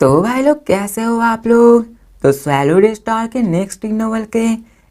तो भाई लोग कैसे हो आप लोग। तो स्वैलो स्टार के नेक्स्ट नोवेल के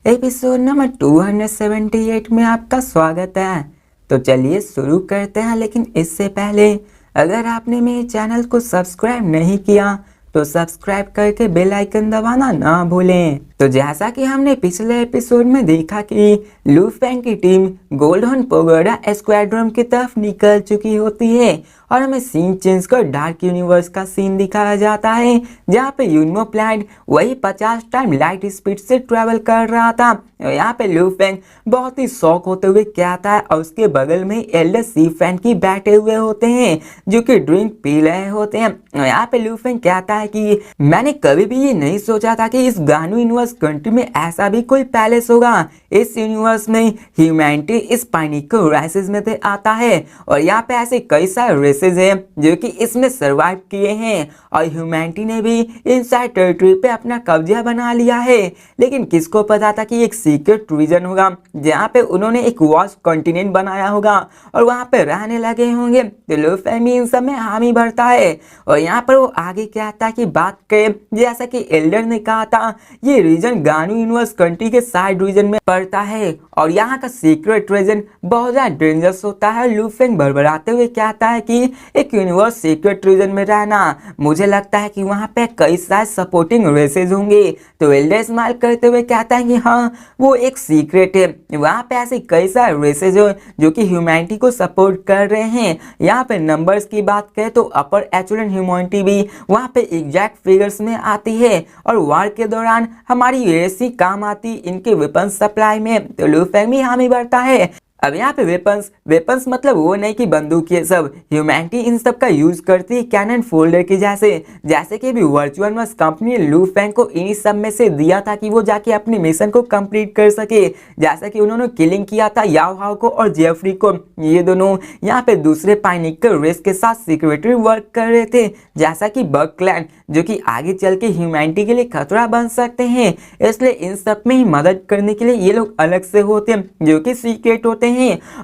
एपिसोड नंबर 278 में आपका स्वागत है। तो चलिए शुरू करते हैं, लेकिन इससे पहले अगर आपने मेरे चैनल को सब्सक्राइब नहीं किया तो सब्सक्राइब करके बेल आइकन दबाना ना भूलें। तो जैसा कि हमने पिछले एपिसोड में देखा कि लू फेंग की टीम गोल्डन पगोडा स्क्वाड्रन की तरफ निकल चुकी होती है और हमें सीन चेंज कर डार्क यूनिवर्स का सीन दिखाया जाता है, जहाँ पे यूनिमो प्लैनेट वही 50 टाइम लाइट स्पीड से ट्रेवल कर रहा था। यहाँ पे लू फेंग बहुत ही शौक होते हुए कहता है और उसके बगल में एल्डर सी फैन की बैठे हुए होते हैं जो कि ड्रिंक पी रहे होते हैं। यहाँ पे लू फेंग कहता है कि मैंने कभी भी ये नहीं सोचा था कि इस गानू यूनिवर्स कंट्री में ऐसा भी कोई पैलेस होगा। इस यूनिवर्स में ह्यूमैनिटी इस पाइनिकल राइसेस में से आता है और यहाँ पे ऐसे कई सारे रेसेस हैं जो कि इसमें सरवाइव किए हैं और ह्यूमैनिटी ने भी इन सारे टेरिटरी पे अपना कब्जा बना लिया है। लेकिन किसको पता था कि एक सीक्रेट रीजन होगा जहाँ पे उन्होंने एक वास्ट कॉन्टिनेंट बनाया होगा और वहाँ पे रहने लगे होंगे। तो लू फेंग इन सब में हामी भरता है और यहाँ पर वो आगे क्या था कि बात करें, जैसा कि एल्डर ने कहा था ये रीजन गानू यूनिवर्स कंट्री के साइड रीजन में पड़ता है और यहाँ का सीक्रेट रीजन बहुत ज्यादा डेंजरस होता है। लू फेंग बड़बड़ाते हुए कहता है कि एक यूनिवर्स सीक्रेट रीजन में रहना, मुझे लगता है कि वहाँ पे कई सारे सपोर्टिंग रेसेस होंगे। तो एल्डर स्माइल करते हुए कहता है कि हाँ वो एक सीक्रेट है, वहाँ पे ऐसे कई सारे रेसेस हो जो कि ह्यूमैनिटी को सपोर्ट कर रहे हैं। यहाँ पे नंबर्स की बात करें तो अपर एचुरन ह्यूमैनिटी भी वहाँ पे एग्जैक्ट फिगर्स में आती है और वार के दौरान हमारी रेसी काम आती इनके वेपन सप्लाई में। तो लू फेंग भी हामी भरता है। अब यहाँ पे वेपन्स मतलब वो नहीं कि बंदूक, ये सब ह्यूमैनिटी इन सब का यूज करती है कैनन फोल्डर की जैसे कि भी वर्चुअल मस कंपनी ने लू फेंग को इन्हीं सब में से दिया था कि वो जाके अपनी मिशन को कंप्लीट कर सके। जैसा कि उन्होंने किलिंग किया था याओ हाओ को और जेफरी को, ये दोनों यहाँ पे दूसरे पाइनिकल रेस के साथ सिक्योरिटी वर्क कर रहे थे, जैसा कि बग क्लैन जो कि आगे चल के ह्यूमैनिटी के लिए खतरा बन सकते हैं। इसलिए इन सब में ही मदद करने के लिए ये लोग अलग से होते हैं जो कि सीक्रेट होते हैं।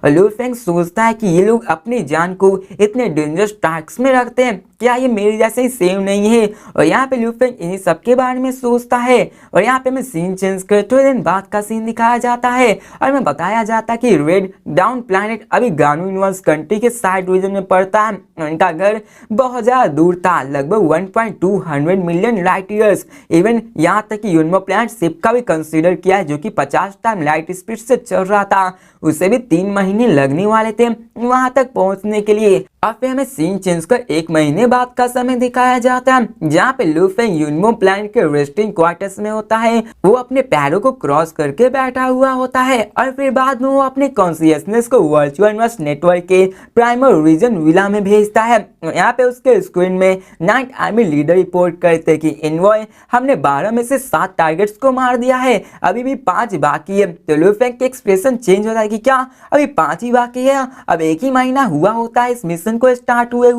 लू फेंग सोचता है कि ये लोग अपनी जान को इतने डेंजरस टास्क में रखते हैं, क्या ये मेरे जैसे ही सेम नहीं है। और यहाँ पे लू फेंग इन्हीं सब के बारे में सोचता है और यहाँ पे मैं सीन चेंज कर थोड़े दिन बाद का सीन दिखाया जाता है और मैं बताया जाता कि रेड डाउन प्लैनेट अभी गानू यूनिवर्स कंट्री के साइड रीजन में पड़ता है। उनका घर बहुत ज्यादा दूर था, लगभग 1.2 मिलियन लाइट ईयर्स। इवन यहाँ तक कि यूनिमो प्लैनेट शिप का भी कंसीडर किया है जो कि 50 टाइम लाइट स्पीड से चल रहा था, उसे भी 3 महीने लगने वाले थे वहां तक पहुंचने के लिए। अब फिर हमें सीन चेंज कर 1 महीने बाद का समय दिखाया जाता है जहाँ पे लू फेंग यूनिमो प्लैनेट के रेस्टिंग क्वार्टर्स में होता है। वो अपने पैरों को क्रॉस करके बैठा हुआ होता है और फिर बाद में वो अपने कॉन्शियसनेस को वर्चुअल मस नेटवर्क के प्राइमर रीजन विला में भेजता है। यहाँ पे उसके स्क्रीन में नाइट आर्मी लीडर रिपोर्ट करते कि इनवॉय हमने 12 में से 7 टारगेट्स को मार दिया है, अभी भी 5 बाकी है। तो लू फेंग के एक्सप्रेशन चेंज होता है कि क्या अभी 5 ही बाकी है, अब 1 ही महीना हुआ होता है इस मिशन को स्टार्ट हुए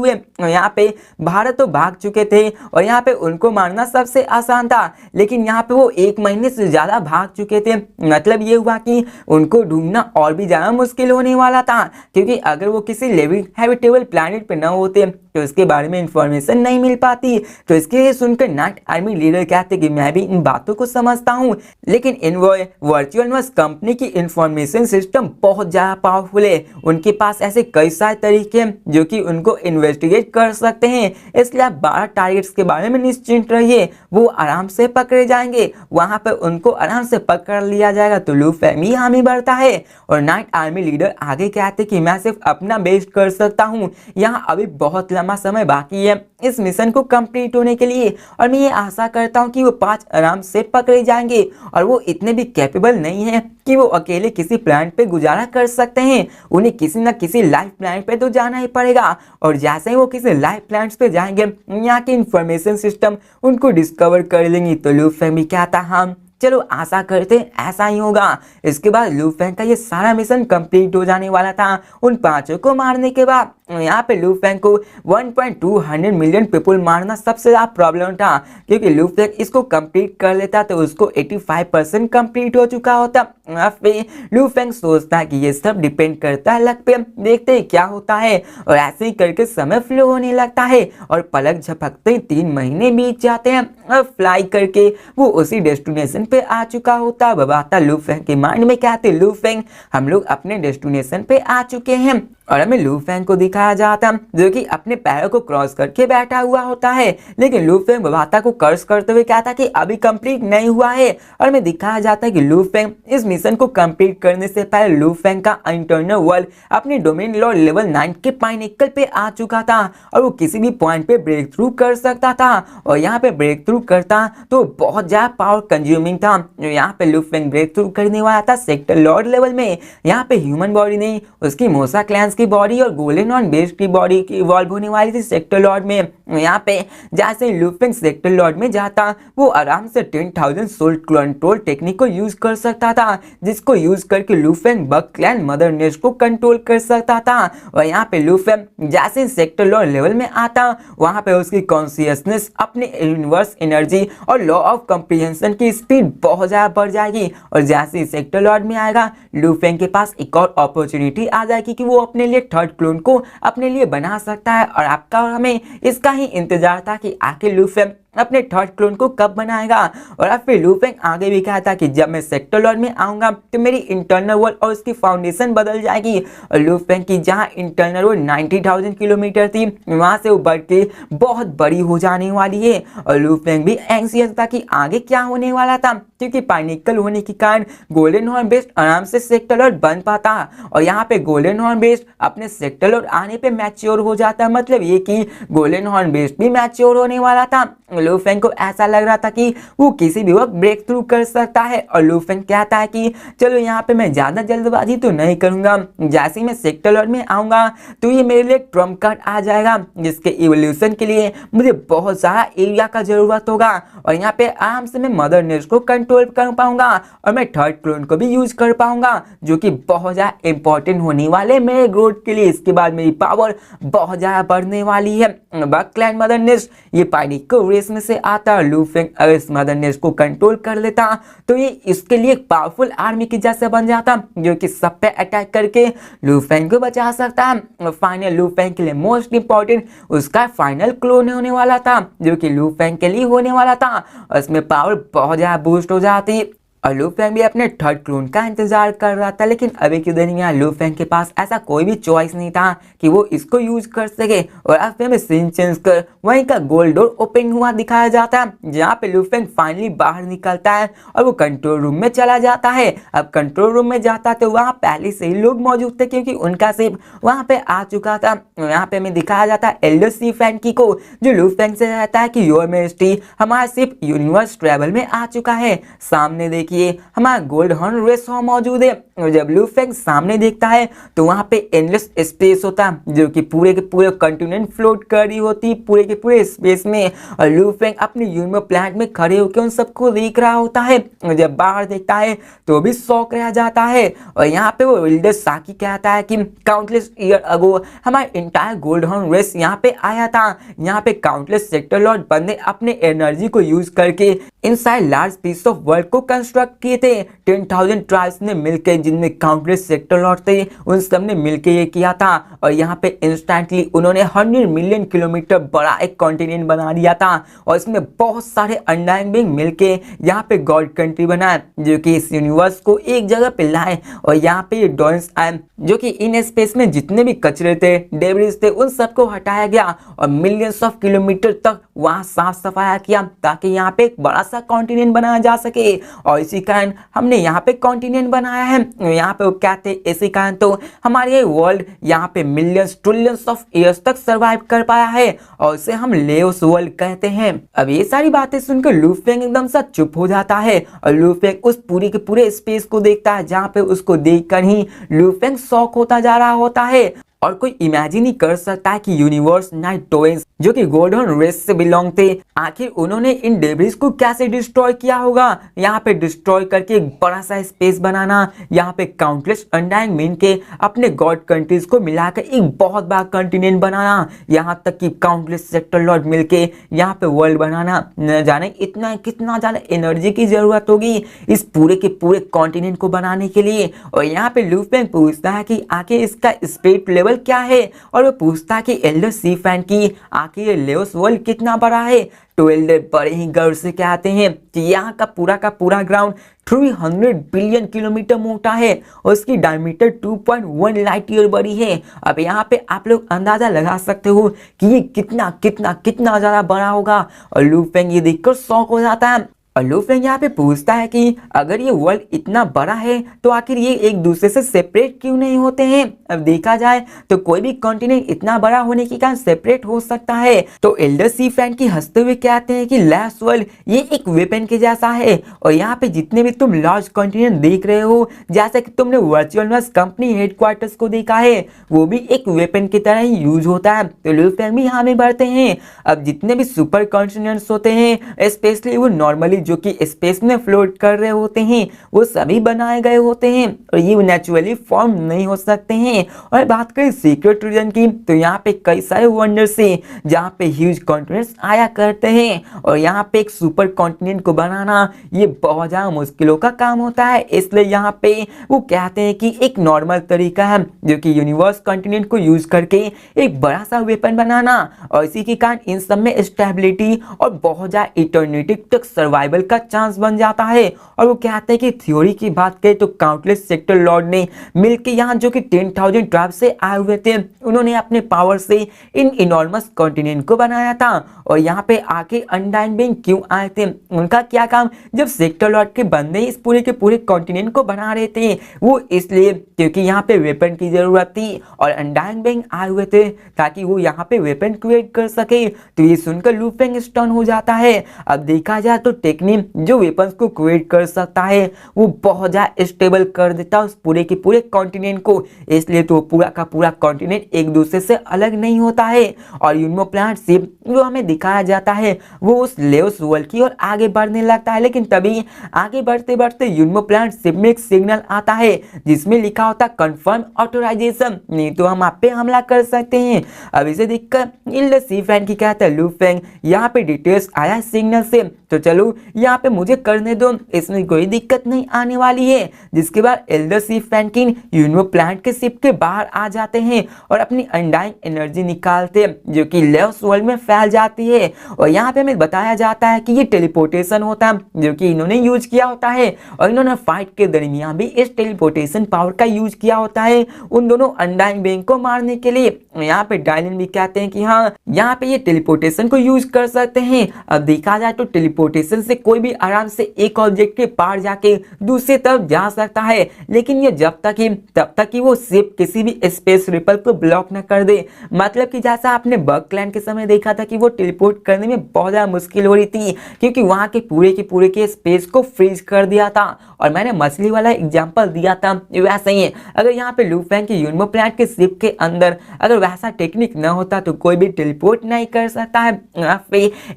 यहाँ पे भारत तो भाग चुके थे और यहाँ पे उनको मारना सबसे आसान था, लेकिन यहाँ पे वो 1 महीने से ज्यादा भाग चुके थे। मतलब ये हुआ कि उनको ढूंढना और भी ज्यादा मुश्किल होने वाला था, क्योंकि अगर वो किसी लिविंग हैबिटेबल प्लैनेट पे न होते तो इसके बारे में इंफॉर्मेशन नहीं मिल पाती। तो इसके सुनकर नाइट आर्मी लीडर कहते कि मैं भी इन बातों को समझता हूँ, लेकिन इनवॉय वर्चुअल मस कंपनी की इंफॉर्मेशन सिस्टम बहुत ज्यादा पावरफुल है। उनके पास ऐसे कई सारे तरीके हैं जो कि उनको इन्वेस्टिगेट कर सकते हैं, इसलिए आप 12 टारगेट्स के बारे में निश्चिंत रहिए, वो आराम से पकड़े जाएंगे, वहां पर उनको आराम से पकड़ लिया जाएगा। तो लू फेंग ही हामी भरता है और नाइट आर्मी लीडर आगे कहते कि मैं सिर्फ अपना बेस्ट कर सकता हूँ, यहाँ अभी बहुत लंबा समय बाकी है इस मिशन को कंप्लीट होने के लिए और मैं ये आशा करता हूँ कि वो 5 आराम से पकड़े जाएंगे और वो इतने भी कैपेबल नहीं है कि वो अकेले किसी प्लैनेट पे गुजारा कर सकते हैं, उन्हें किसी न किसी लाइफ प्लैनेट पे तो जाना ही पड़ेगा और जैसे ही वो किसी लाइफ प्लैनेट पे जाएंगे यहाँ के इंफॉर्मेशन सिस्टम उनको डिस्कवर कर लेंगी। तो लू फेंग भी क्या था, हम चलो आशा करते हैं ऐसा ही होगा। इसके बाद लू फेंग का ये सारा मिशन कंप्लीट हो जाने वाला था उन 5 को मारने के बाद। यहाँ पे लू फेंग को 1.2 मिलियन पीपल मारना सबसे ज्यादा प्रॉब्लम था, क्योंकि लू फेंग इसको कंप्लीट कर लेता तो उसको 85% कंप्लीट हो चुका होता। यहाँ पे लू फेंग सोचता है कि ये सब डिपेंड करता है लक पे, देखते ही क्या होता है। और ऐसे ही करके समय फ्लो होने लगता है और पलक झपकते ही 3 महीने बीत जाते हैं और फ्लाई करके वो उसी डेस्टिनेशन पे आ चुका होता। अब आता लू फेंग के माइंड में क्या थे, लू फेंग हम लोग अपने डेस्टिनेशन पे आ चुके हैं। और हमें लू फेंग को दिखाया जाता जो कि अपने पैरों को क्रॉस करके बैठा हुआ होता है, लेकिन लू फेंग बबाता को कर्स करते हुए कहता कि अभी कंप्लीट नहीं हुआ है। और हमें दिखाया जाता है कि लू फेंग इस मिशन को कंप्लीट करने से पहले लू फेंग का इंटरनल वर्ल्ड अपने डोमेन लॉ लेवल 9 के पाइनेकल पे आ चुका था और वो किसी भी पॉइंट पे ब्रेक थ्रू कर सकता था। और यहाँ पे ब्रेक थ्रू करता तो बहुत ज्यादा पावर कंज्यूमिंग था। यहाँ पे लू फेंग ब्रेक थ्रू करने वाला था सेक्टर लॉर्ड लेवल में। यहाँ पे ह्यूमन बॉडी नहीं, उसकी मोसा क्लैंस की बॉडी और गोलेन ऑन बेस की बॉडी की इवॉल्व होने वाली थी सेक्टर लॉर्ड में। यहाँ पे जैसे लू फेंग सेक्टर लॉर्ड में जाता वो आराम से 10,000 सोल कंट्रोल टेक्निक को यूज कर सकता था, जिसको यूज करके लू Feng bug clan mother nest को कंट्रोल कर सकता था। और यहाँ पे लू फेंग जैसे सेक्टर लॉर्ड लेवल में आता वहां पे उसकी कॉन्शियसनेस, अपने यूनिवर्स एनर्जी और लॉ ऑफ कॉम्प्रिहेंशन की स्पीड बहुत ज्यादा बढ़ जाएगी। और जैसे ही सेक्टर लॉर्ड में आएगा लू फेंग के पास एक और अपॉर्चुनिटी आ जाएगी कि वो अपने लिए थर्ड क्लोन को अपने लिए बना सकता है। और आपका और हमें इसका ही इंतजार था कि आखिर लू फेंग अपने थर्ड क्लोन को कब बनाएगा। और अब फिर लू फेंग आगे भी कहा था कि जब मैं सेक्टर लॉर्ड में आऊंगा तो मेरी इंटरनल वर्ल्ड और उसकी फाउंडेशन बदल जाएगी। और लू फेंग की जहां इंटरनल वर्ल्ड 90,000 किलोमीटर थी वहां से वो बढ़ के बहुत बड़ी हो जाने वाली है। और लू फेंग भी एंग्जियस था कि आगे क्या होने वाला था, क्योंकि पाइनेकल होने के कारण गोल्डन हॉर्न बेस्ड आराम से सेक्टर लॉर्ड बन पाता। और यहाँ पे गोल्डन हॉर्न बेस्ड अपने सेक्टर लॉर्ड आने पे मैच्योर हो जाता, मतलब ये कि गोल्डन हॉर्न बेस्ड भी मैच्योर होने वाला था। लू फेंग को ऐसा लग रहा था कि वो किसी भी वक्त ब्रेक थ्रू कर सकता है। और लू फेंग कहता है कि चलो यहाँ पे मैं ज्यादा जल्दबाजी तो नहीं करूंगा, जैसे ही मैं सेक्टर लॉर्ड में आऊंगा तो ये मेरे लिए ट्रम्प कार्ड आ जाएगा, जिसके इवोल्यूशन के लिए मुझे बहुत सारा एरिया का जरूरत होगा। और यहाँ पे आराम से मैं मदर नेस्ट को कंट्रोल कर पाऊंगा और मैं थर्ड क्लोन को भी यूज कर पाऊंगा, जो कि बहुत ज्यादा इंपॉर्टेंट होने वाले मेरे ग्रोथ के लिए। इसके बाद मेरी पावर बहुत ज्यादा बढ़ने वाली है। बग क्लैन मदर नेस्ट ये पाइनेकल रेस में से आता। लू फेंग अगर इस मदर नेस्ट को कंट्रोल कर लेता तो ये इसके लिए एक पावरफुल आर्मी की जैसे बन जाता, जो कि सब पे अटैक करके लू फेंग को बचा सकता है। फाइनल लू फेंग के लिए मोस्ट इंपॉर्टेंट उसका फाइनल क्लोन होने वाला था, जो कि लू फेंग के लिए होने वाला था। और इसमें पावर बहुत ज्यादा बूस्ट हो जाती। और लू फेंग भी अपने थर्ड क्लोन का इंतजार कर रहा था, लेकिन अभी के दिन यहाँ लू फेंग के पास ऐसा कोई भी चॉइस नहीं था कि वो इसको यूज कर सके। और अब हमें सीन चेंज कर वहीं का गोल्ड डोर ओपन हुआ दिखाया जाता है, जहाँ पे लू फेंग फाइनली बाहर निकलता है और वो कंट्रोल रूम में चला जाता है। अब कंट्रोल रूम में जाता तो वहाँ पहले से ही लोग मौजूद थे, क्योंकि उनका शिप वहाँ पे आ चुका था। यहाँ पे हमें दिखाया जाता है एल्डर सी फैंकी को, जो लू फेंग से कहता है कि योर मेजेस्टी हमारा शिप यूनिवर्स ट्रेवल में आ चुका है, सामने देखिए हमारा गोल्ड हॉर्न रेस मौजूद है। और जब लू फेंग सामने देखता है तो वहां पे एंडलेस स्पेस होता है, जो कि पूरे के पूरे कॉन्टिनेंट फ्लोट कर रही होती पूरे के पूरे स्पेस में। और लू फेंग अपने यूनिमो प्लैनेट में खड़े होकर उन सबको देख रहा होता है। और जब बाहर देखता है तो भी शॉक रह जाता है। और यहाँ पे वो एल्डर साकी कहता है कि काउंटलेस ईयर अगो हमारे इंटायर गोल्ड हॉर्न रेस यहाँ पे आया था। यहाँ पे काउंटलेस सेक्टर लॉर्ड बंदे अपने एनर्जी को यूज करके inside large piece of world को कंस्ट्रक्ट किए थे। 10,000 ट्राइब्स ने मिलकर, जिनमें काउंटलेस सेक्टर लॉर्ड थे, उन सब ने मिलकर ये किया था। और यहाँ पे इंस्टेंटली उन्होंने 100 मिलियन किलोमीटर बड़ा एक कॉन्टिनेंट बना दिया था। और इसमें बहुत सारे अंडरलाइन बीइंग मिलके यहाँ पे गॉड कंट्री बनाए, जो कि इस यूनिवर्स को एक जगह पे लाए। और यहाँ पे डॉन्स आयम, जो कि इन स्पेस में जितने भी कचरे थे, डेब्रिज थे, उन सबको हटाया गया और मिलियंस ऑफ किलोमीटर तक वहाँ साफ सफाया किया, ताकि यहाँ पे एक बड़ा सा कॉन्टिनेंट बनाया जा सके। और इसी कारण हमने यहाँ पे कॉन्टिनेंट बनाया है। यहाँ पे वो कहते हैं इसी कारण तो हमारे ये वर्ल्ड यहाँ पे मिलियंस ट्रिलियंस ऑफ ईयर्स तक सरवाइव कर पाया है, और इसे हम लेओस वर्ल्ड कहते हैं। अब ये सारी बातें सुनकर लू फेंग एकदम सा चुप हो जाता है। और लू फेंग उस पूरी के पूरे स्पेस को देखता है, जहाँ पे उसको देखकर ही लू फेंग शॉक होता जा रहा होता है। और कोई इमेजिन ही कर सकता है कि यूनिवर्स नाइट टोएंस जो कि गोल्डन रेस से बिलोंग थे, आखिर उन्होंने इन डेब्रिस को कैसे डिस्ट्रॉय किया होगा। यहाँ पे डिस्ट्रॉय करके एक बड़ा सा स्पेस बनाना, यहाँ पे काउंटलेस अनडाइंग मेन के अपने गॉड कंट्रीज को मिलाकर एक बहुत बड़ा कॉन्टिनेंट बनाना, यहाँ तक कि काउंटलेस सेक्टर लॉर्ड मिलके यहाँ पे वर्ल्ड बनाना। न जाने इतना कितना ज्यादा एनर्जी की जरूरत होगी इस पूरे के पूरे कॉन्टिनेंट को बनाने के लिए। और यहाँ पे लू फेंग पूछता है कि आखिर इसका स्पिरिट लेवल क्या है, और वो पूछता है कि एल्डर सी फैन की आखिर ये लेओस वर्ल्ड कितना बड़ा है। तो एल्डर बड़े ही गर्व से कहते हैं कि यहाँ का पूरा ग्राउंड 300 बिलियन किलोमीटर मोटा है और उसकी डायमीटर 2.1 लाइट ईयर बड़ी है। अब यहाँ पे आप लोग अंदाजा लगा सकते हो कि ये कितना कितना कितना ज्यादा बड़ा होगा। और लू फेंग ये देखकर शॉक हो जाता है। और लू फेंग यहाँ पे पूछता है कि अगर ये वर्ल्ड इतना बड़ा है तो आखिर ये एक दूसरे से सेपरेट क्यों नहीं होते हैं। अब देखा जाए तो कोई भी कॉन्टिनेंट इतना बड़ा होने के कारण सेपरेट हो सकता है। तो एल्डर सी फैन की हंसते हुए कहते हैं कि लास्ट वर्ल्ड ये एक वेपन के जैसा है, और यहाँ पे जितने भी तुम लार्ज कॉन्टिनेंट देख रहे हो, जैसा कि तुमने वर्चुअल वर्स कंपनी हेडक्वार्टर्स को देखा है, वो भी एक वेपन की तरह ही यूज होता है। तो लू फेंग भी यहाँ में बढ़ते हैं। अब जितने भी सुपर कॉन्टिनेंट्स होते हैं, स्पेशली वो नॉर्मली जो कि स्पेस में फ्लोट कर रहे होते हैं, वो सभी बनाए गए होते हैं और ये नेचुरली फॉर्म नहीं हो सकते हैं। और बात करें सीक्रेट रीजन की, तो यहाँ पे कई सारे वंडर्स हैं जहाँ पे ह्यूज कॉन्टिनेंट्स आया करते हैं, और यहाँ पे एक सुपर कॉन्टिनेंट को बनाना ये बहुत ज्यादा मुश्किलों का काम होता है। इसलिए यहाँ पे वो कहते हैं कि एक नॉर्मल तरीका है जो कि यूनिवर्स कॉन्टिनेंट को यूज करके एक बड़ा सा वेपन बनाना, और इसी के कारण इन सब में स्टेबिलिटी और बहुत ज्यादा इटर्निटी तक सर्वाइवल का चांस बन जाता है। और वो कहते हैं कि थ्योरी की बात करें तो काउंटलेस सेक्टर लॉर्ड ने मिलकर यहाँ जो कि 10,000 ट्राइब से आए हुए थे, उन्होंने अपने पावर से इन इनॉर्मस कॉन्टिनेंट को बनाया था। और यहाँ पे आके अनडाइंग बीइंग क्यों आए थे, उनका क्या काम, जब सेक्टर लॉर्ड के बंदे इस पूरे के पूरे कॉन्टिनेंट को बना रहे थे, वो इसलिए क्योंकि यहाँ पे वेपन की जरूरत थी और अनडाइंग बीइंग आए हुए थे ताकि वो यहाँ पे वेपन क्रिएट कर सके। तो ये सुनकर लू फेंग स्टन हो जाता है। अब देखा जाए तो टेक्निक जो वेपन्स को क्रिएट कर सकता है वो बहुत ज्यादा स्टेबल कर देता है उस पूरे के पूरे कॉन्टिनेंट को, इसलिए तो पूरा का पूरा कॉन्टिनेंट एक दूसरे से अलग नहीं होता है। और यूनिमो प्लांट शिप जो हमें दिखाया जाता है वो उस लेओस वर्ल्ड की ओर आगे बढ़ने लगता है, लेकिन तभी आगे बढ़ते बढ़ते यूनिमो प्लांट शिप में एक सिग्नल आता है जिसमें लिखा होता है कंफर्म ऑथराइजेशन, नहीं तो हम आप पे हमला कर सकते हैं। अब इसे देखकर एल्डर सी फैन की कहता है लू फेंग यहाँ पे डिटेल्स आया सिग्नल से, तो चलो यहाँ पे मुझे करने दो, इसमें कोई दिक्कत नहीं आने वाली है। जिसके बाद एल्डर सी फैनकिन यूनिमो प्लांट के शिप के बाहर आ जाते हैं और अपनी अनडाइंग एनर्जी निकालते हैं जो कि लेओस वर्ल्ड में फैल जाती है। और यहाँ पे हमें बताया जाता है कि ये टेलीपोर्टेशन होता है जो कि इन्होंने यूज किया होता है, और इन्होंने फाइट के दरमियान भी इस टेलीपोर्टेशन पावर का यूज किया होता है उन दोनों अनडाइंग बीइंग को मारने के लिए। यहाँ पे डायलिन भी कहते हैं कि हाँ यहाँ पे ये टेलीपोर्टेशन को यूज कर सकते हैं। अब देखा जाए तो टेलीपोर्टेशन से कोई भी आराम से एक ऑब्जेक्ट के पार जाके दूसरी तरफ जा सकता है, लेकिन ये जब तक कि वो शिप किसी भी स्पेस रिपल को ब्लॉक न कर दे। मतलब कि जैसा आपने बग क्लैन के समय देखा था कि वो टेलीपोर्ट करने में बहुत ज्यादा मुश्किल हो रही थी क्योंकि वहां के पूरे के स्पेस को फ्रीज कर दिया था, और मैंने मछली वाला एग्जांपल दिया था वैसा ही है। अगर यहाँ पे लू फेंग के यूनिमो प्लांट के शिप के अंदर अगर वैसा टेक्निक न होता तो कोई भी टेलीपोर्ट नहीं कर सकता है।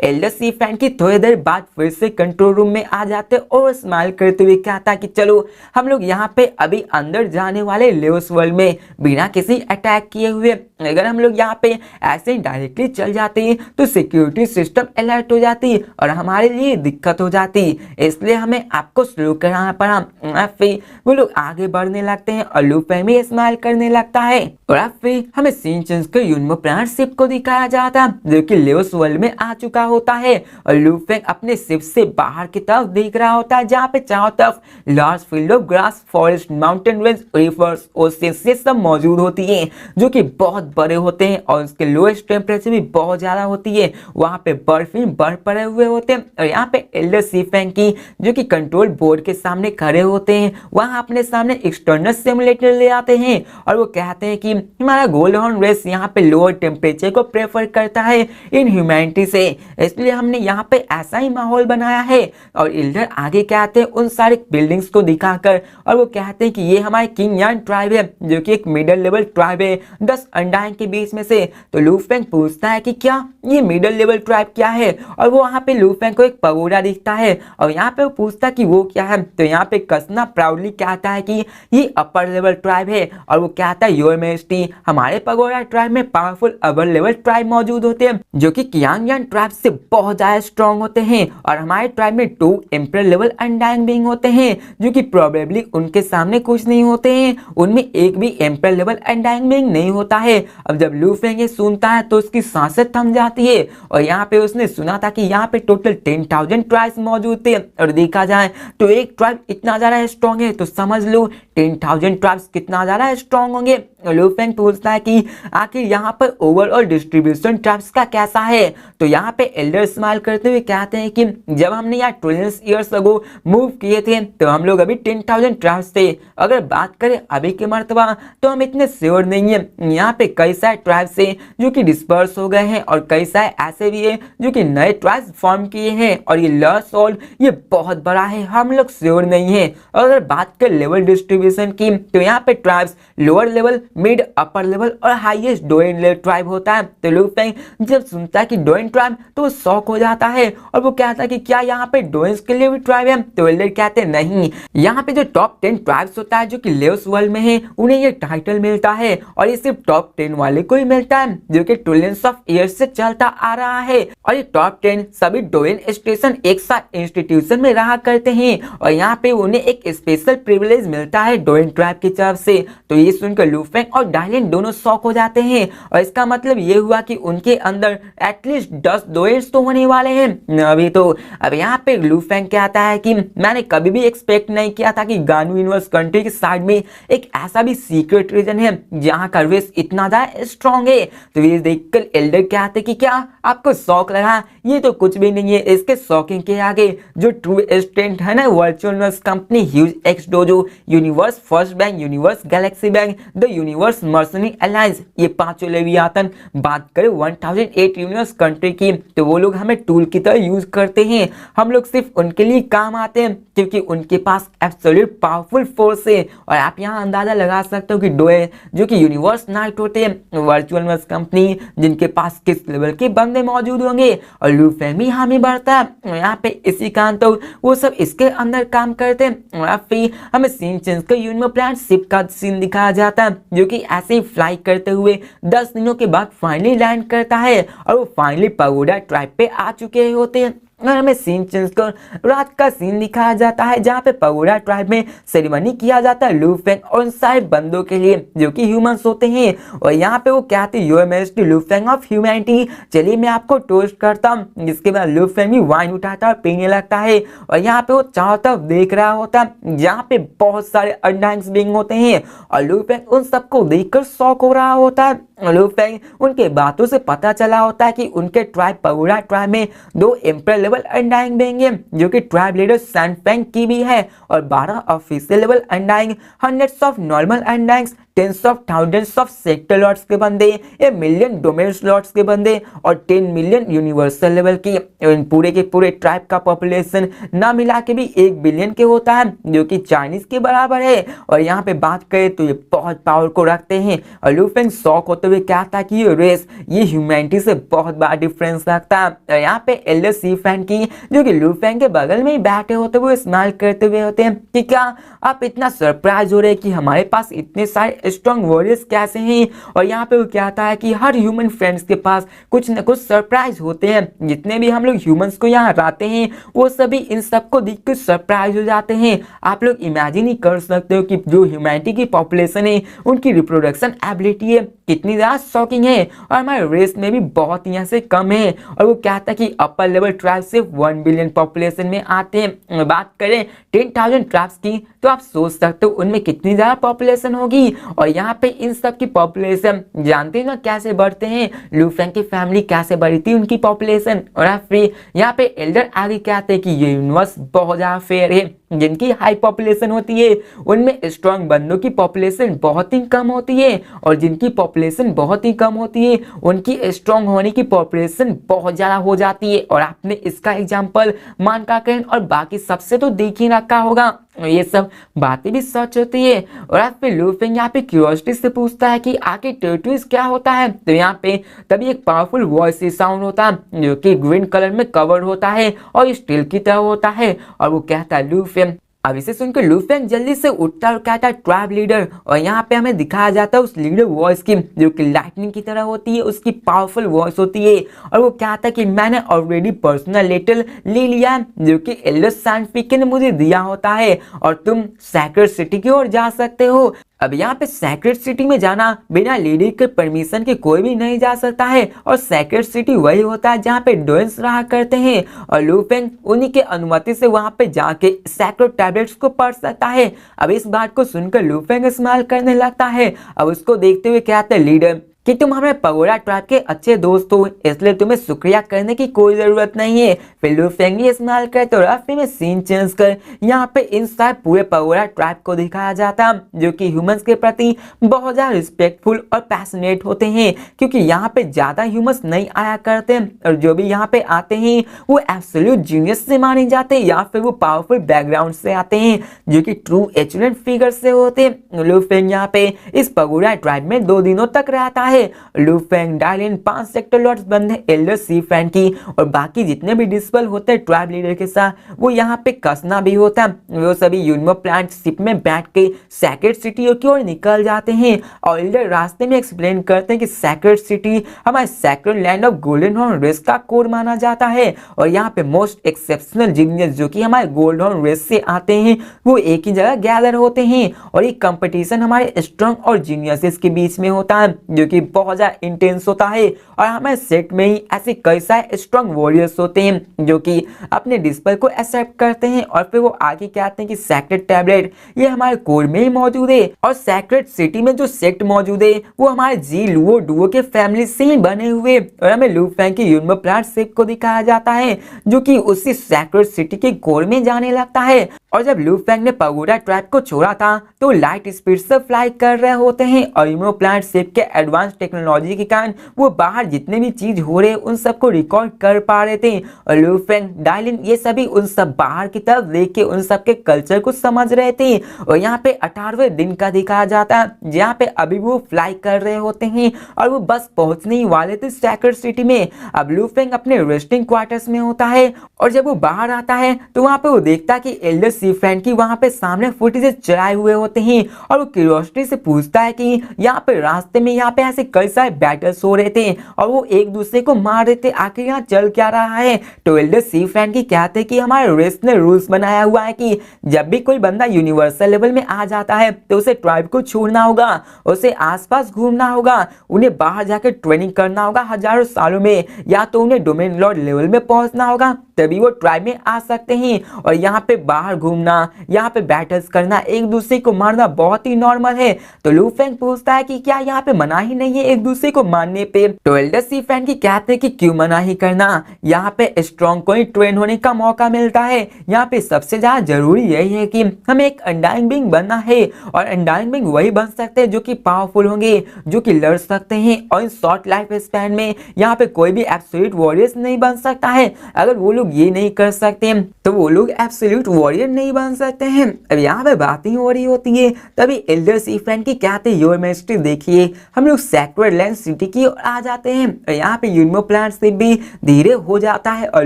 एल्डर सी फैन की थोड़ी देर बाद फिर से कंट्रोल रूम में आ जाते और स्माइल करते हुए कहता कि चलो हम लोग यहाँ पे अभी अंदर जाने वाले लेओस वर्ल्ड में बिना किसी अटैक किए हुए। अगर हम लोग यहाँ पे ऐसे डायरेक्टली चल जाते हैं तो सिक्योरिटी सिस्टम अलर्ट हो जाती और हमारे लिए दिक्कत हो जाती, इसलिए हमें आपको स्लो कराना पड़ा। फिर वो लोग आगे बढ़ने लगते हैं और लू फेंग भी स्माइल करने लगता है। और अब फिर हमें सीन चेंज कर यूनिमो प्लांट शिप को दिखाया जाता जो कि लेओस वर्ल्ड में आ चुका होता है, और लू फेंग अपने शिप से बाहर की तरफ देख रहा होता है जहाँ पे चारों तरफ large field of grass, forest, mountain range, reverse, oceans ये सब मौजूद होती है जो कि बहुत बड़े होते हैं और उसके लोएस्ट टेम्परेचर भी बहुत ज्यादा होती है। वहाँ पे बर्फ ही बर्फ पड़े हुए होते हैं, और यहाँ पे एल्डर सी फैंग की जो कि कंट्रोल बोर्ड के सामने खड़े होते हैं, वहाँ अपने सामने एक्सटर्नल सिमुलेटर ले आते हैं और वो कहते हैं कि हमारा गोल्ड हॉर्न रेस यहाँ पे लोअर टेम्परेचर को प्रेफर करता है इन ह्यूमैनिटी से, इसलिए हमने यहाँ पे ऐसा ही माहौल बनाया है। और एल्डर आगे क्या आते हैं उन सारे बिल्डिंग्स को दिखाकर, और वो कहते हैं कि ये हमारे किंग यान ट्राइब है जो कि एक मिडिल लेवल ट्राइब है 10 अंडाइन के बीच में से। तो लू फेंग पूछता है कि क्या ये मिडिल लेवल ट्राइब क्या है, और वो वहाँ पे लू फेंग को एक पगोड़ा दिखता है, और यहाँ पे वो पूछता है कि वो क्या है। तो यहाँ पे कसना प्राउडली कहता है कि ये अपर लेवल ट्राइब है, और वो कहता है योर मेजेस्टी हमारे पगोड़ा ट्राइब में पावरफुल अपर लेवल ट्राइब मौजूद होते हैं जो कि कियांग ट्राइब से बहुत ज्यादा स्ट्रॉन्ग होते हैं, और हमारे ट्राइब में 2 एम्परर लेवल अनडाइंग बीइंग होते हैं जो कि प्रोबेबली उनके सामने कुछ नहीं होते हैं, उनमें एक भी एम्परर लेवल अनडाइंग बीइंग नहीं होता है। अब जब लू फेंग ये सुनता है तो उसकी सांसें थम जाती है, और यहाँ पे उसने सुना था कि यहाँ पे टोटल 10,000 ट्राइब्स मौजूद थे, और देखा जाए तो एक ट्राइब इतना ज्यादा स्ट्रॉन्ग है तो समझ लो 10,000 ट्राइब्स कितना ज्यादा स्ट्रॉन्ग होंगे। लू फेंग पूछता है कि आखिर यहाँ पर ओवरऑल डिस्ट्रीब्यूशन ट्राइब्स का कैसा है। तो यहाँ पे एल्डर स्माइल करते हुए कहते हैं कि जब हमने यहाँ ट्रिलियंस ईयर्स अगो मूव किए थे तो हम लोग अभी 10,000 ट्राइब्स थे। अगर बात करें अभी के मर्तबा तो हम इतने श्योर नहीं है। यहाँ पे कई सारे ट्राइब्स हैं जो कि डिस्पर्स हो गए हैं, और कई सारे ऐसे भी हैं जो कि नए ट्राइब्स फॉर्म किए हैं, और ये लॉस ऑल ये बहुत बड़ा है, हम लोग श्योर नहीं है। अगर बात कर लेवल डिस्ट्रीब्यूशन की तो यहाँ पे tribes lower level, mid, upper level और हाईएस्ट डोइन लेवल ट्राइब होता है। तो लू फेंग जब सुनता है कि डोइन ट्राइब तो वो शॉक हो जाता है, और वो कहता है कि क्या यहाँ पे डोइंस के लिए भी ट्राइब है। तो एल्डर कहते हैं नहीं, यहाँ पे जो टॉप 10 ट्राइब्स होता है जो कि लेवस वर्ल्ड में है उन्हें ये टाइटल मिलता है, और ये सिर्फ टॉप 10 वाले को ही मिलता है जो कि ट्रिलियंस ऑफ ईयर्स से चलता आ रहा है। और ये टॉप 10 सभी डोइन स्टेशन एक साथ इंस्टीट्यूशन में रहा करते हैं, और यहाँ पे उन्हें एक स्पेशल प्रिविलेज मिलता है डोइन ट्राइब की तरफ से। तो ये सुनकर लू फेंग और डायलिन दोनों शॉक हो जाते हैं, और इसका मतलब ये हुआ कि उनके अंदर एटलीस्ट 10 डोइन्स तो होने वाले हैं अभी। तो अब यहाँ पे लू फेंग कहता है कि मैंने कभी भी एक्सपेक्ट नहीं किया था कि गानू यूनिवर्स कंट्री के साइड में एक ऐसा भी सीक्रेट रीजन है जहाँ का रेस इतना ज्यादा स्ट्रॉन्ग है। तो ये देखकर एल्डर कहते कि क्या आपको शौक लगा, ये तो कुछ भी नहीं है इसके शॉकिंग के आगे। जो ट्रू स्ट्रेंथ है ना virtual universe company, huge X dojo, universe first bank, universe galaxy bank, the universe mercenary alliance, ये पांचों लेवियातन। बात करें 1008 यूनिवर्स कंट्री की तो वो लोग हमें टूल की तरह यूज करते हैं, हम लोग सिर्फ उनके लिए काम आते हैं क्योंकि उनके पास एब्सोल्यूट पावरफुल फोर्स है। और आप यहाँ अंदाजा लगा सकते हो कि डोए जो कि यूनिवर्स नाइट होते हैं वर्चुअल यूनिवर्स कंपनी, जिनके पास किस लेवल के बंदे मौजूद होंगे। और लू फेंग भी हामी बढ़ता है यहाँ पे इसी कारण तो वो सब इसके अंदर काम करते हैं। और फिर हमें सीन चेंज का यूनिवर्स प्लान शिप का सीन दिखाया जाता है जो कि ऐसे ही फ्लाई करते हुए 10 दिनों के बाद फाइनली लैंड करता है, और वो फाइनली पगोडा ट्राइब पे आ चुके होते हैं। और हमें सीन चेंज कर रात का सीन दिखाया जाता है जहाँ पे पगोडा ट्राइब में सेरेमनी किया जाता है लू फेंग और उन सारे बंदों के लिए जो कि ह्यूमंस होते हैं। और यहाँ पे वो कहते हैं योर मेजेस्टी लू फेंग ऑफ ह्यूमैनिटी, चलिए मैं आपको टोस्ट करता हूँ। जिसके बाद लू फेंग भी वाइन उठाता है और पीने लगता है, और यहाँ पे वो चारों तरफ देख रहा होता है जहाँ पे बहुत सारे अनडाइंग्स बीइंग होते हैं, और लू फेंग उन सबको देखकर शॉक हो रहा होता है। लू फेंग उनके बातों से पता चला होता है कि उनके ट्राइब पगोडा ट्राइब में 2 एम्परर लेवल अनडाइंग बीइंग है जो कि ट्राइब लीडर सैन फेंग की भी है, और 12 official level undying, hundreds of normal undyings, tens of thousands of sector lots के बंदे, 1 मिलियन डोमेन स्लॉट्स के बंदे, और 10 मिलियन यूनिवर्सल लेवल की पूरे के पूरे ट्राइब का पॉपुलेशन ना मिला के भी 1 बिलियन के होता है जो कि चाइनीज के बराबर है। और यहाँ पे बात करें तो ये बहुत पावर को रखते हैं। और लू फेंग शॉक होते हुए कहता है कि ये रेस ये ह्यूमैनिटी से बहुत बड़ा डिफरेंस रखता है। और यहाँ पे एल्डर सी फैन की जो कि लू फेंग के बगल में ही बैठे होते हुए स्माइल करते हुए होते हैं कि क्या आप इतना सरप्राइज हो रहे हैं कि हमारे पास इतने सारे स्ट्रॉन्ग वॉरियर्स कैसे हैं। और यहाँ पे वो कहता है कि हर ह्यूमन फ्रेंड्स के पास कुछ न कुछ सरप्राइज होते हैं, जितने भी हम लोग ह्यूमंस को यहाँ आते हैं वो सभी इन सबको देखकर सरप्राइज हो जाते हैं। आप लोग इमेजिन ही कर सकते हो कि जो ह्यूमैनिटी की पॉपुलेशन है उनकी रिप्रोडक्शन एबिलिटी है कितनी ज्यादा शॉकिंग है, और हमारे रेस में भी बहुत यहाँ से कम है। और वो कहता है कि अपर लेवल ट्राइब सिर्फ 1 बिलियन पॉपुलेशन में आते हैं। बात करें 10,000 ट्राइब्स की तो आप सोच सकते हो उनमें कितनी ज्यादा पॉपुलेशन होगी। और यहाँ पे इन सब की पॉपुलेशन जानते हैं ना कैसे बढ़ते हैं, लू फेंग की फैमिली कैसे बढ़ी थी उनकी पॉपुलेशन। और फिर यहाँ पे एल्डर आगे कहते हैं कि ये यूनिवर्स बहुत ज्यादा फेयर है, जिनकी हाई पॉपुलेशन होती है उनमें स्ट्रांग बंदों की पॉपुलेशन बहुत ही कम होती है, और जिनकी पॉपुलेशन बहुत ही कम होती है उनकी स्ट्रांग होने की पॉपुलेशन बहुत ज्यादा हो जाती है। और आपने इसका एग्जांपल मानकाकरण और बाकी सबसे तो देख ही रखा होगा, ये सब बातें भी सच होती है। और आप फिर लूफिंग यहाँ पे क्यूरियोसिटी से पूछता है कि आखिर टर्टोइज क्या होता है, तो यहाँ पे तभी एक पावरफुल वॉइस साउंड होता है जो कि ग्रीन कलर में कवर होता है और स्टील की तरह होता है, और वो कहता है लूफिंग। अब इसे सुनकर लूफिंग जल्दी से उठता और कहता है ट्राइब लीडर, और यहाँ पे हमें दिखाया जाता है उस लीडर वॉइस की जो कि लाइटनिंग की तरह होती है, उसकी पावरफुल वॉइस होती है। और वो कहता है कि मैंने ऑलरेडी पर्सनल लेटर ले लिया जो कि एल्डर सैंडपिक ने मुझे दिया होता है, और तुम सैक्रेड सिटी की ओर जा सकते हो। अब यहाँ पे सैक्रेड सिटी में जाना बिना लीडर के परमिशन के कोई भी नहीं जा सकता है, और सैक्रेड सिटी वही होता है जहाँ पे डोइंस रहा करते हैं, और लूफिंग उन्हीं के अनुमति से वहाँ पे जाके सैक्रेड टैबलेट्स को पढ़ सकता है। अब इस बात को सुनकर लूफिंग स्माइल करने लगता है। अब उसको देखते हुए कहते हैं लीडर कि तुम हमारे पगोड़ा ट्राइब के अच्छे दोस्त हो, इसलिए तुम्हें शुक्रिया करने की कोई जरूरत नहीं है। फिर लूफिंग इस्तेमाल कर तो रास्ते में सीन चेंज कर यहाँ पे इन सारे पूरे पगोड़ा ट्राइब को दिखाया जाता जो कि ह्यूमंस के प्रति बहुत ज्यादा रिस्पेक्टफुल और पैशनेट होते हैं, क्योंकि यहाँ पे ज्यादा ह्यूमंस नहीं आया करते, और जो भी यहाँ पे आते हैं वो एब्सोल्यूट जीनियस से माने जाते हैं या फिर वो पावरफुल बैकग्राउंड से आते हैं जो कि ट्रू एक्सीलेंट फिगर से होते हैं। लूफिंग यहाँ पे इस पगोड़ा ट्राइब में 2 दिनों तक रहता है। लूफिंग, डायलिन, 5 सेक्टर लॉर्ड्स बंद है एल्डर सी फ्रैंक की, और बाकी जितने भी डिस्पल होते हैं ट्राइब लीडर के साथ वो यहाँ पे कसना भी होता है। वो सभी यूनिमो प्लांट शिप में बैठ के सैक्रेड सिटी की ओर निकल जाते हैं, और एल्डर रास्ते में एक्सप्लेन करते हैं कि सैक्रेड सिटी हमारे sacred land of golden horn race का कोर माना जाता है, और यहाँ पे मोस्ट एक्सेप्शनल जीनियस जो कि हमारे गोल्ड हॉर्न रेस से आते हैं वो एक ही जगह गैदर होते हैं, और ये कंपटीशन हमारे स्ट्रॉन्ग और जीनियसेस के बीच में होता है जो कि बहुत ज्यादा इंटेंस होता है। और हमारे सेट में ही ऐसे कई सारे स्ट्रॉन्ग वॉरियर्स होते हैं जो कि अपने डिस्पल को एक्सेप्ट करते हैं, और फिर वो आगे कहते हैं कि सैक्रेड टैबलेट ये हमारे कोर में ही मौजूद है, और सैक्रेड सिटी में जो सेक्ट मौजूद है वो हमारे जी लुओ डुओ के फैमिली से ही बने हुए। और हमें लूफिंग की यूनिमो प्लांट शिप को दिखाया जाता है जो कि उसी सैक्रेड सिटी के कोर में जाने लगता है। और जब लूफिंग ने पगोड़ा ट्राइब को छोड़ा था तो लाइट स्पीड से फ्लाई कर रहे होते हैं, और यूनिमो प्लांट शिप के एडवांस टेक्नोलॉजी के कारण वो बाहर जितने भी चीज हो रहे उन सबको रिकॉर्ड कर पा रहे थे, और लूफिंग, डायलिन ये सभी उन सब बाहर की तरफ देख के उन सब के कल्चर को समझ रहे थे। और यहाँ पे 18वें दिन का दिखाया जाता है जहाँ पे अभी वो फ्लाई कर रहे होते हैं और वो बस पहुंचने ही वाले थे सैक्रेड सिटी में। अब लूफिंग अपने रेस्टिंग क्वार्टर्स में होता है, और जब वो बाहर आता है तो वहाँ पे वो देखता कि एल्डर सी फ्रैंक की वहाँ पे सामने फुटेज चढ़ाए हुए होते हैं, और वो क्यूरियोसिटी से पूछता है कि यहाँ पे रास्ते में यहाँ पे ऐसे कई सारे बैटल्स हो रहे थे और वो एक दूसरे को मार रहे थे, आखिर यहाँ चल क्या रहा है। तो एल्डर सी फ्रैंक की कहते हैं कि हमारे रेस ने रूल्स बनाया हुआ है कि जब भी कोई बंदा यूनिवर्सल लेवल में आ जाता है तो उसे ट्राइब को छोड़ना होगा, उसे आसपास घूमना होगा, उन्हें बाहर जाकर ट्रेनिंग करना होगा हजारों सालों में, या तो उन्हें डोमेन लॉर्ड लेवल में पहुंचना होगा तभी वो ट्राइब में आ सकते हैं। और यहाँ पे बाहर घूमना, यहाँ पे बैटल्स करना, एक दूसरे को मारना बहुत ही नॉर्मल है। तो लूफिंग पूछता है कि क्या यहाँ पे मनाही नहीं है एक दूसरे को मारने पे। तो एल्डर सी फ्रैंक की कहते हैं कि क्यों मनाही करना, यहाँ पे स्ट्रॉन्ग को ही ट्रेन होने का मौका मिलता है। यहाँ पे सबसे ज्यादा जरूरी यही है कि हमें एक अनडाइंग बीइंग बनना है, और अनडाइंग बीइंग वही बन सकते हैं जो कि पावरफुल होंगे, जो कि लड़ सकते हैं, और इन शॉर्ट लाइफ स्पैन में यहाँ पे कोई भी एब्सोल्यूट वॉरियर्स नहीं बन सकता है। अगर वो लोग ये नहीं कर सकते तो वो लोग एब्सोल्यूट वॉरियर नहीं बन सकते हैं। अब यहाँ पे बातें हो रही होती है तभी एल्डर सी फ्रैंक की कहते हैं योर मैजेस्टी देखिए हम लोग सैक्रेड लैंड सिटी की ओर आ जाते हैं। और यहाँ पे यूनिमो प्लांट शिप भी धीरे हो जाता है, और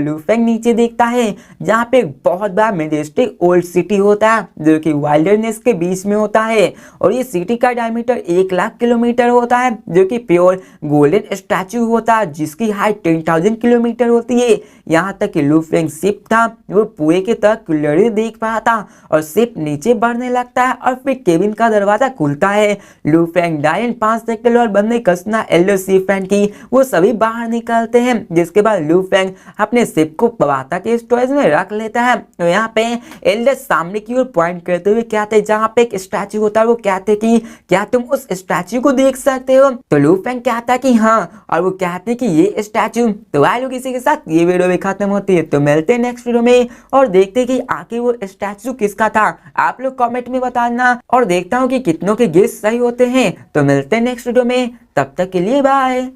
लूफिंग नीचे देखता है जहाँ पे एक बहुत बड़ा मेजेस्टिक ओल्ड सिटी होता है जो कि वाइल्डरनेस के बीच में होता है, और ये सिटी का डायमीटर 1 लाख किलोमीटर होता है जो कि प्योर गोल्डन स्टैचू होता है जिसकी हाइट 10,000 किलोमीटर होती है। यहाँ तक कि लूफिंग शिप था वो पूरे के तक क्लियरली देख पाया था, और शिप नीचे बढ़ने लगता है और फिर केबिन का दरवाजा खुलता है। लूफिंग, डायन, 5 सेक्टर और बंदे कसना, एल्डर सी फ्रैंक की वो सभी बाहर निकलते हैं, जिसके बाद लूफिंग अपने शिप को पवाता के स्टोरेज में रख लेता है। तो यहाँ पे एल्डर सामने की ओर पॉइंट करते हुए कहते हैं जहाँ पे एक स्टैचू होता है वो कहते कि क्या तुम उस स्टैचू को देख सकते हो। तो लूफिंग कहता है कि हाँ, और वो कहते हैं कि ये स्टैचू। तो आए लोग इसी के साथ ये वीडियो भी खत्म होती है, तो मिलते हैं नेक्स्ट वीडियो में और देखते हैं कि आखिर वो स्टैचू किसका था आप लोग कमेंट में बताना, और देखता हूँ कि कितनों के गेस सही होते हैं। तो मिलते हैं नेक्स्ट वीडियो में, तब तक के लिए बाय।